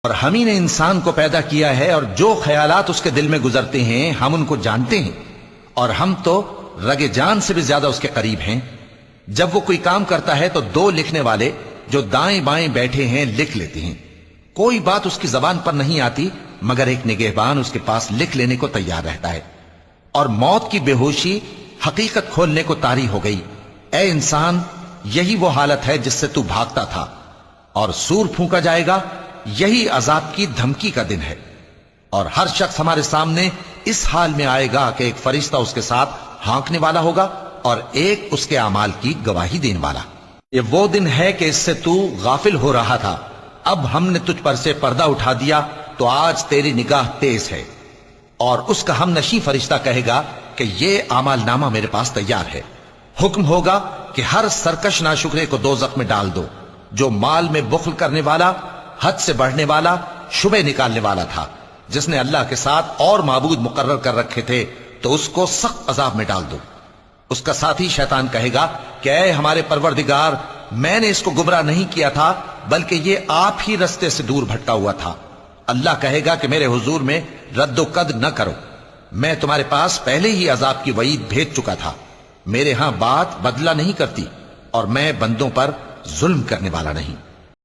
اور ہم ہی نے انسان کو پیدا کیا ہے، اور جو خیالات اس کے دل میں گزرتے ہیں ہم ان کو جانتے ہیں، اور ہم تو رگ جان سے بھی زیادہ اس کے قریب ہیں۔ جب وہ کوئی کام کرتا ہے تو دو لکھنے والے جو دائیں بائیں بیٹھے ہیں لکھ لیتے ہیں۔ کوئی بات اس کی زبان پر نہیں آتی مگر ایک نگہبان اس کے پاس لکھ لینے کو تیار رہتا ہے۔ اور موت کی بے ہوشی حقیقت کھولنے کو طاری ہو گئی۔ اے انسان، یہی وہ حالت ہے جس سے تو بھاگتا تھا، اور سور پھونکا جائے گا، یہی عذاب کی دھمکی کا دن ہے۔ اور ہر شخص ہمارے سامنے اس حال میں آئے گا کہ ایک فرشتہ اس کے ساتھ ہانکنے والا ہوگا اور ایک اس کے اعمال کی گواہی دینے والا۔ یہ وہ دن ہے کہ اس سے تو غافل ہو رہا تھا، اب ہم نے تجھ پر سے پردہ اٹھا دیا تو آج تیری نگاہ تیز ہے۔ اور اس کا ہم نشیں فرشتہ کہے گا کہ یہ اعمال نامہ میرے پاس تیار ہے۔ حکم ہوگا کہ ہر سرکش ناشکرے کو دوزخ میں ڈال دو، جو مال میں بخل کرنے والا، حد سے بڑھنے والا، شبہ نکالنے والا تھا، جس نے اللہ کے ساتھ اور معبود مقرر کر رکھے تھے، تو اس کو سخت عذاب میں ڈال دو۔ اس کا ساتھی شیطان کہے گا کہ اے ہمارے پروردگار، میں نے اس کو گمراہ نہیں کیا تھا بلکہ یہ آپ ہی رستے سے دور بھٹکا ہوا تھا۔ اللہ کہے گا کہ میرے حضور میں رد و قد نہ کرو، میں تمہارے پاس پہلے ہی عذاب کی وعید بھیج چکا تھا۔ میرے ہاں بات بدلہ نہیں کرتی، اور میں بندوں پر ظلم کرنے والا نہیں۔